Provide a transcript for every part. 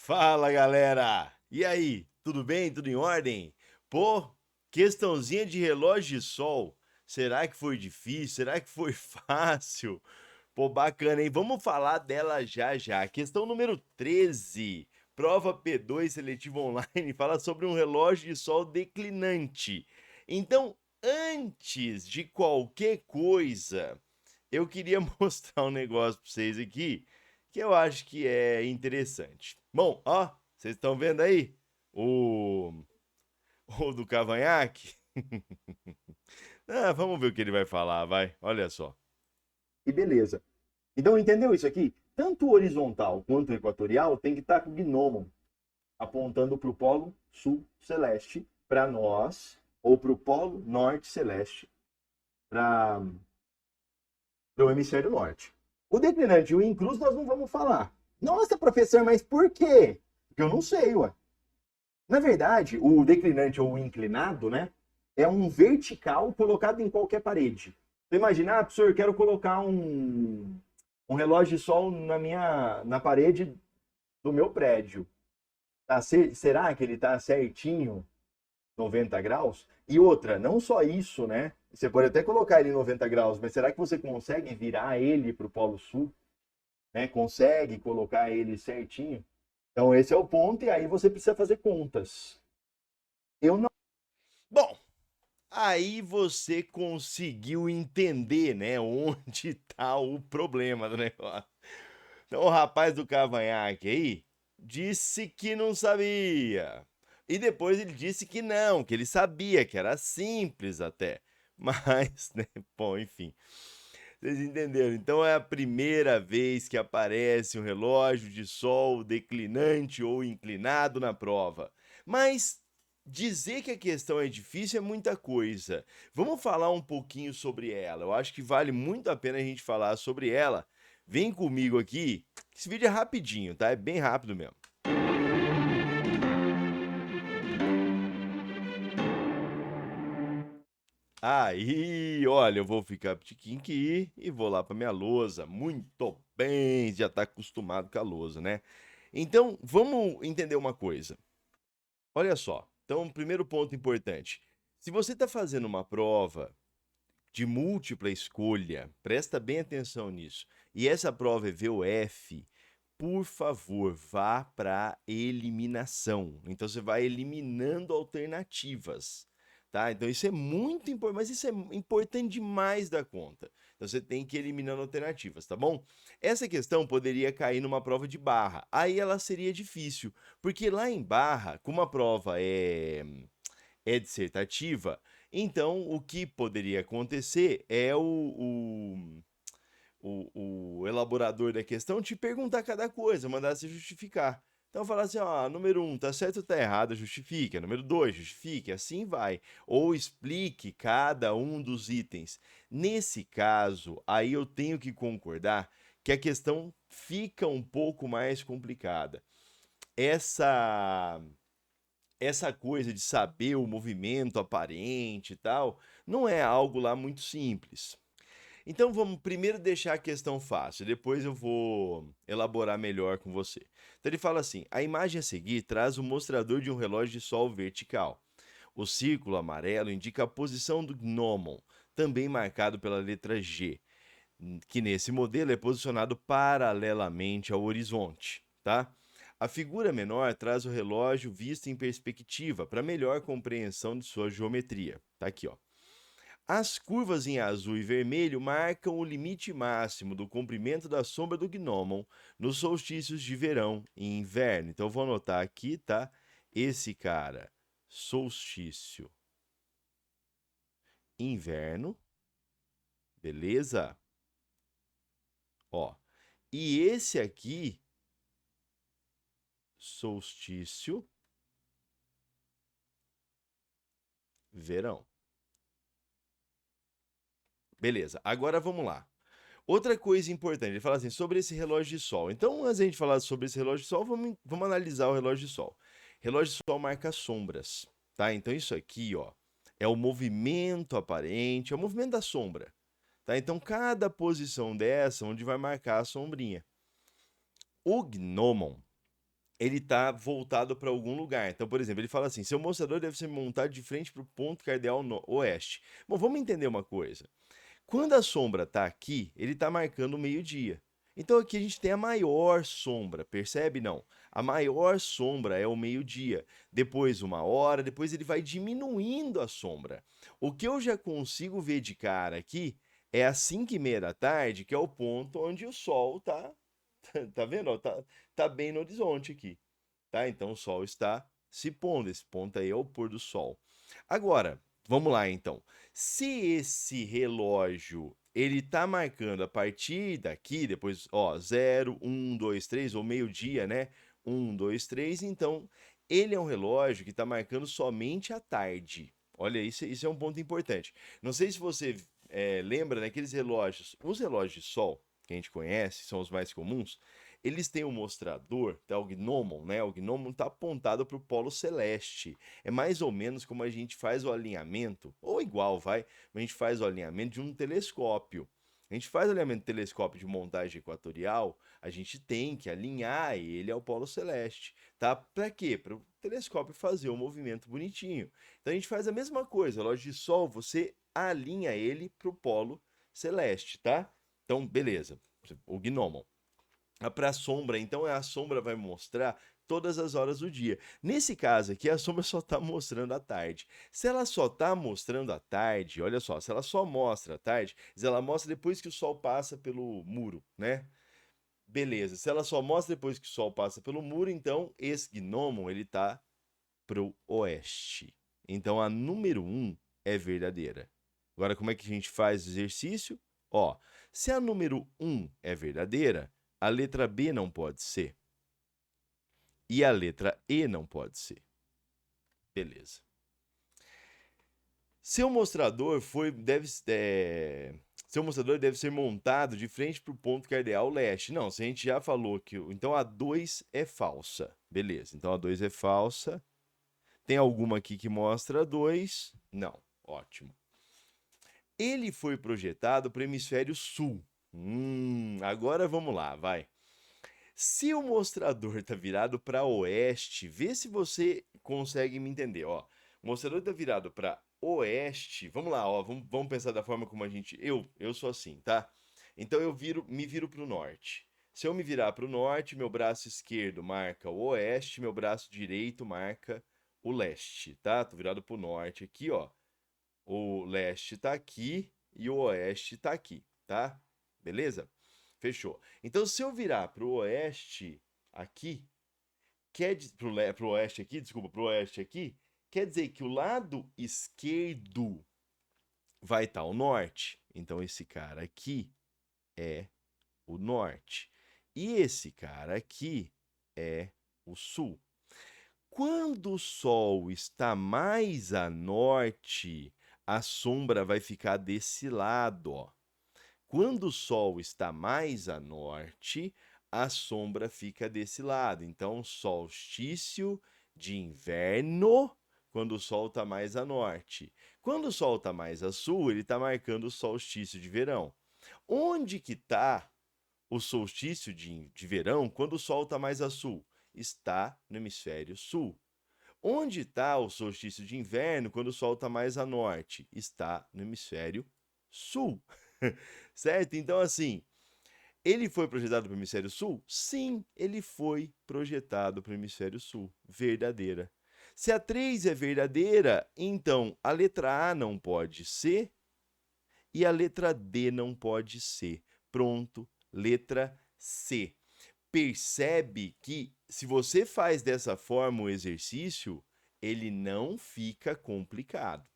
Fala, galera! E aí, tudo bem? Tudo em ordem? Pô, questãozinha de relógio de sol. Será que foi difícil? Será que foi fácil? Pô, bacana, hein? Vamos falar dela já já. Questão número 13. Prova P2 seletiva online fala sobre um relógio de sol declinante. Então, antes de qualquer coisa, eu queria mostrar um negócio para vocês aqui que eu acho que é interessante. Bom, ó, vocês estão vendo aí o, o do cavanhaque? Vamos ver o que ele vai falar, vai. Olha só. E beleza. Então, entendeu isso aqui? Tanto o horizontal quanto o equatorial tem que estar com o gnomon apontando para o polo sul celeste para nós, ou para o polo norte celeste para o hemisfério norte. O declinante e o incluso nós não vamos falar. Nossa, professor, mas por quê? Porque eu não sei, ué. Na verdade, o declinante ou o inclinado, né, é um vertical colocado em qualquer parede. Você imagina, professor, eu quero colocar um relógio de sol na parede do meu prédio. Será que ele está certinho 90 graus? E outra, não só isso, né? Você pode até colocar ele em 90 graus, mas será que você consegue virar ele para o Polo Sul? Né? Consegue colocar ele certinho? Então esse é o ponto, e aí você precisa fazer contas. Eu não. Bom, aí você conseguiu entender, né, onde está o problema do negócio. Então, o rapaz do cavanhaque aí disse que não sabia. E depois ele disse que não, que ele sabia, que era simples até. Mas, né, bom, enfim. Vocês entenderam? Então é a primeira vez que aparece um relógio de sol declinante ou inclinado na prova. Mas dizer que a questão é difícil é muita coisa. Vamos falar um pouquinho sobre ela. Eu acho que vale muito a pena a gente falar sobre ela. Vem comigo aqui. Esse vídeo é rapidinho, tá? É bem rápido mesmo. Aí, olha, eu vou ficar tiquinho aqui e vou lá para minha lousa. Muito bem, já está acostumado com a lousa, né? Então, vamos entender uma coisa. Olha só. Então, primeiro ponto importante. Se você está fazendo uma prova de múltipla escolha, presta bem atenção nisso. E essa prova é VOF, por favor, vá para eliminação. Então você vai eliminando alternativas, tá? Então isso é muito importante, mas isso é importante demais da conta. Então você tem que ir eliminando alternativas, tá bom? Essa questão poderia cair numa prova de barra. Aí ela seria difícil, porque lá em barra, como a prova é dissertativa, então o que poderia acontecer é o elaborador da questão te perguntar cada coisa, mandar se justificar. Então falar assim, ó, número um, tá certo ou tá errado, justifique. Número 2, justifique, assim vai. Ou explique cada um dos itens. Nesse caso, aí eu tenho que concordar que a questão fica um pouco mais complicada. Essa essa coisa de saber o movimento aparente e tal, não é algo lá muito simples. Então vamos primeiro deixar a questão fácil, depois eu vou elaborar melhor com você. Então ele fala assim: a imagem a seguir traz o mostrador de um relógio de sol vertical. O círculo amarelo indica a posição do gnomon, também marcado pela letra G, que nesse modelo é posicionado paralelamente ao horizonte, tá? A figura menor traz o relógio visto em perspectiva para melhor compreensão de sua geometria. Tá aqui, ó. As curvas em azul e vermelho marcam o limite máximo do comprimento da sombra do gnomon nos solstícios de verão e inverno. Então eu vou anotar aqui, tá? Esse cara, solstício, inverno, beleza? Ó. E esse aqui, solstício, verão. Beleza. Agora vamos lá. Outra coisa importante, ele fala assim, sobre esse relógio de sol. Então, antes de a gente falar sobre esse relógio de sol, vamos analisar o relógio de sol. Relógio de sol marca sombras, tá? Então, isso aqui, ó, é o movimento aparente, é o movimento da sombra, tá? Então, cada posição dessa, onde vai marcar a sombrinha. O gnomon, ele está voltado para algum lugar. Então, por exemplo, ele fala assim: seu mostrador deve ser montado de frente para o ponto cardeal oeste. Bom, vamos entender uma coisa. Quando a sombra está aqui, ele está marcando o meio-dia. Então aqui a gente tem a maior sombra, percebe? Não. A maior sombra é o meio-dia. Depois 1 hora, depois ele vai diminuindo a sombra. O que eu já consigo ver de cara aqui é às 5h30 da tarde, que é o ponto onde o sol tá. Tá vendo? Tá bem no horizonte aqui. Tá? Então o sol está se pondo. Esse ponto aí é o pôr do sol. Agora, vamos lá então. Se esse relógio ele tá marcando a partir daqui, depois, ó, 0, 1, 2, 3, ou meio-dia, né? 1, 2, 3, então ele é um relógio que está marcando somente a tarde. Olha, isso é um ponto importante. Não sei se você lembra daqueles relógios, os relógios de sol que a gente conhece, são os mais comuns, eles têm um mostrador, tá? O gnomon, né? O gnomon está apontado para o polo celeste. É mais ou menos como a gente faz o alinhamento, ou igual, vai, a gente faz o alinhamento de um telescópio. A gente faz o alinhamento do telescópio de montagem equatorial, a gente tem que alinhar ele ao polo celeste, tá? Para quê? Para o telescópio fazer o movimento bonitinho. Então a gente faz a mesma coisa, o relógio de sol, você alinha ele para o polo celeste, tá? Então, beleza, o gnomon. Para a sombra, então a sombra vai mostrar todas as horas do dia. Nesse caso aqui, a sombra só está mostrando à tarde. Se ela só está mostrando à tarde, olha só, se ela só mostra à tarde, ela mostra depois que o sol passa pelo muro, né? Beleza. Se ela só mostra depois que o sol passa pelo muro, então esse gnomon ele está pro oeste. Então a número 1 é verdadeira. Agora, como é que a gente faz o exercício? Ó, se a número 1 é verdadeira, a letra B não pode ser. E a letra E não pode ser. Beleza. Seu mostrador deve ser montado de frente para o ponto cardeal leste. Não, se a gente já falou que. Então a 2 é falsa. Beleza. Então a 2 é falsa. Tem alguma aqui que mostra 2? Não. Ótimo. Ele foi projetado para o hemisfério sul. Agora vamos lá, vai. Se o mostrador está virado para oeste, vê se você consegue me entender. Ó, o mostrador está virado para oeste. Vamos lá, ó, vamos pensar da forma como a gente. Eu sou assim, tá? Então me viro para o norte. Se eu me virar para o norte, meu braço esquerdo marca o oeste, meu braço direito marca o leste, tá? Tô virado para o norte aqui, ó. O leste tá aqui e o oeste tá aqui, tá? Beleza? Fechou. Então, se eu virar pro oeste aqui, pro oeste aqui, desculpa, pro oeste aqui, quer dizer que o lado esquerdo vai estar ao norte. Então, esse cara aqui é o norte. E esse cara aqui é o sul. Quando o sol está mais a norte, a sombra vai ficar desse lado, ó. Quando o sol está mais a norte, a sombra fica desse lado. Então, solstício de inverno, quando o sol está mais a norte. Quando o sol está mais a sul, ele está marcando o solstício de verão. Onde que está o solstício de verão quando o sol está mais a sul? Está no hemisfério sul. Onde está o solstício de inverno quando o sol está mais a norte? Está no hemisfério sul. Certo? Então, assim, ele foi projetado para o hemisfério sul? Sim, ele foi projetado para o hemisfério sul. Verdadeira. Se a 3 é verdadeira, então a letra A não pode ser e a letra D não pode ser. Pronto, letra C. Percebe que se você faz dessa forma o exercício, ele não fica complicado.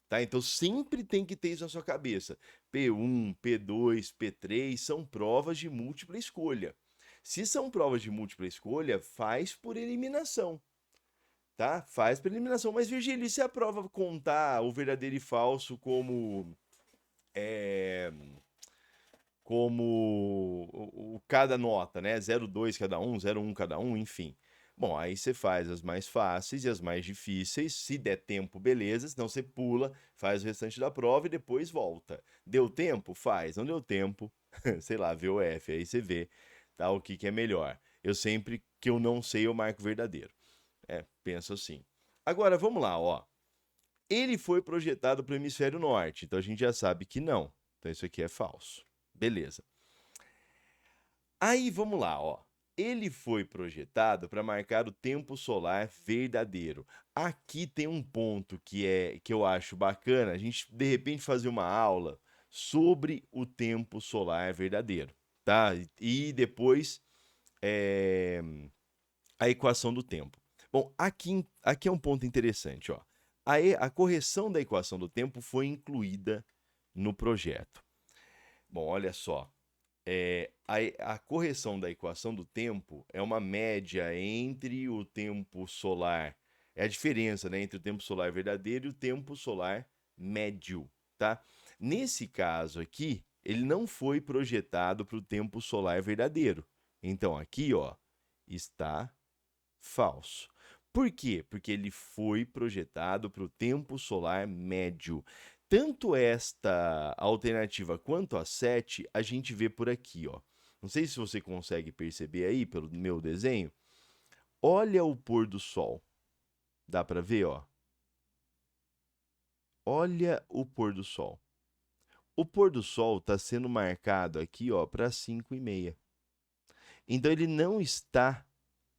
Tá? Então sempre tem que ter isso na sua cabeça. P1, P2, P3 são provas de múltipla escolha. Se são provas de múltipla escolha, faz por eliminação. Tá? Faz por eliminação. Mas, Virgílio, e se a prova contar o verdadeiro e falso como cada nota, né? 0,2 cada um, 0,1 cada um, enfim. Bom, aí você faz as mais fáceis e as mais difíceis. Se der tempo, beleza. Senão você pula, faz o restante da prova e depois volta. Deu tempo? Faz. Não deu tempo, sei lá, VOF. Aí você vê, tá? O que é melhor. eu sempre que eu não sei, eu marco verdadeiro. Penso assim. Agora, vamos lá, ó. Ele foi projetado para o hemisfério norte, então a gente já sabe que não. Então isso aqui é falso. Beleza. Aí vamos lá, ó. Ele foi projetado para marcar o tempo solar verdadeiro. Aqui tem um ponto que eu acho bacana, a gente de repente fazer uma aula sobre o tempo solar verdadeiro, tá? E depois é, a equação do tempo. Bom, aqui é um ponto interessante, ó. A correção da equação do tempo foi incluída no projeto. Bom, olha só. A correção da equação do tempo é uma média entre o tempo solar, é a diferença, né, entre o tempo solar verdadeiro e o tempo solar médio, tá? Nesse caso aqui, ele não foi projetado para o tempo solar verdadeiro. Então aqui, ó, está falso. Por quê? Porque ele foi projetado para o tempo solar médio. Tanto esta alternativa quanto a 7, a gente vê por aqui, ó. Não sei se você consegue perceber aí pelo meu desenho. Olha o pôr do sol. Dá para ver, ó? Olha o pôr do sol. O pôr do sol está sendo marcado aqui, ó, para 5h30. Então ele não está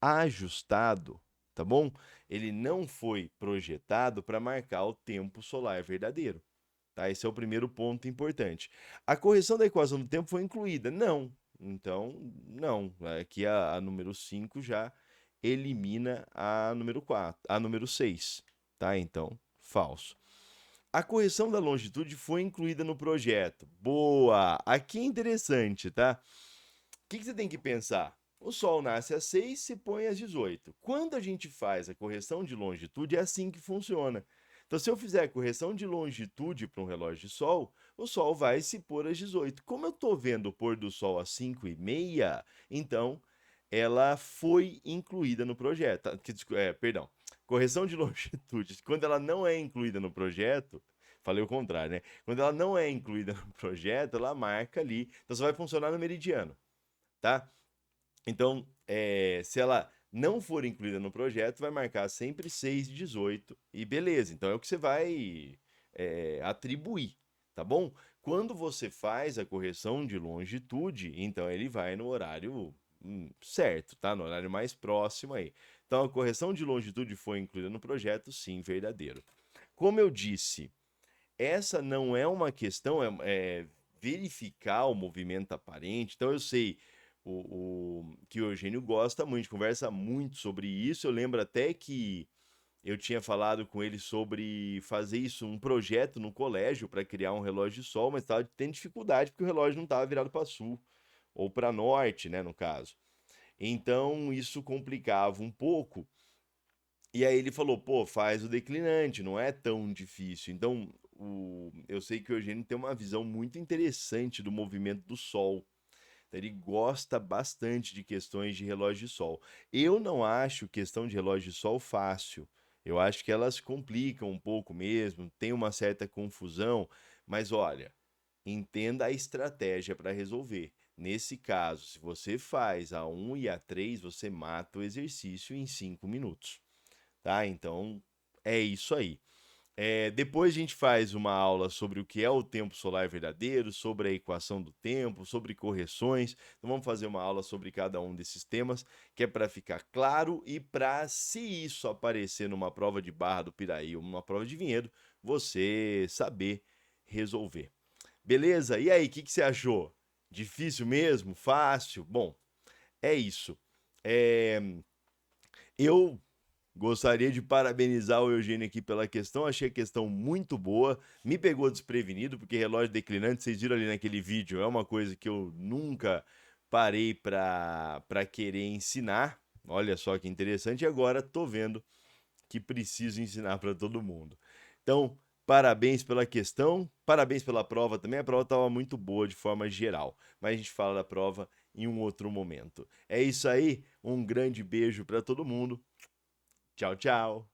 ajustado, tá bom? Ele não foi projetado para marcar o tempo solar verdadeiro. Tá? Esse é o primeiro ponto importante. A correção da equação do tempo foi incluída? Não. Então, não. Aqui a número 5 já elimina a número 4, a número 6. Tá? Então, falso. A correção da longitude foi incluída no projeto. Boa! Aqui é interessante, tá? O que você tem que pensar? O Sol nasce às 6, se põe às 18. Quando a gente faz a correção de longitude, é assim que funciona. Então, se eu fizer a correção de longitude para um relógio de sol, o Sol vai se pôr às 18. Como eu estou vendo o pôr do Sol às 5h30, então ela foi incluída no projeto. Perdão, correção de longitude. Quando ela não é incluída no projeto, falei o contrário, né? Quando ela não é incluída no projeto, ela marca ali. Então, só vai funcionar no meridiano, tá? Então, se ela não for incluída no projeto, vai marcar sempre 6/18 e beleza. Então, é o que você vai atribuir, tá bom? Quando você faz a correção de longitude, então ele vai no horário certo, tá? No horário mais próximo aí. Então, a correção de longitude foi incluída no projeto, sim, verdadeiro. Como eu disse, essa não é uma questão, é verificar o movimento aparente. Então, eu sei que o Eugênio gosta muito, conversa muito sobre isso. Eu lembro até que eu tinha falado com ele sobre fazer isso, um projeto no colégio para criar um relógio de sol, mas estava tendo dificuldade porque o relógio não estava virado para sul ou para norte, né, no caso. Então isso complicava um pouco. E aí ele falou, pô, faz o declinante, não é tão difícil. Então, eu sei que o Eugênio tem uma visão muito interessante do movimento do Sol. Ele gosta bastante de questões de relógio de sol. Eu não acho questão de relógio de sol fácil. Eu acho que elas complicam um pouco mesmo, tem uma certa confusão, mas olha, entenda a estratégia para resolver. Nesse caso, se você faz a 1 e a 3, você mata o exercício em 5 minutos, tá? Então, é isso aí. Depois a gente faz uma aula sobre o que é o tempo solar verdadeiro, sobre a equação do tempo, sobre correções. Então vamos fazer uma aula sobre cada um desses temas, que é para ficar claro e para, se isso aparecer numa prova de Barra do Piraí ou numa prova de Vinhedo, você saber resolver. Beleza? E aí, o que você achou? Difícil mesmo? Fácil? Bom, é isso. É, Eu gostaria de parabenizar o Eugênio aqui pela questão, achei a questão muito boa, me pegou desprevenido, porque relógio declinante, vocês viram ali naquele vídeo, é uma coisa que eu nunca parei para querer ensinar, olha só que interessante, e agora tô vendo que preciso ensinar para todo mundo. Então, parabéns pela questão, parabéns pela prova também, a prova estava muito boa de forma geral, mas a gente fala da prova em um outro momento. É isso aí, um grande beijo para todo mundo. Tchau, tchau.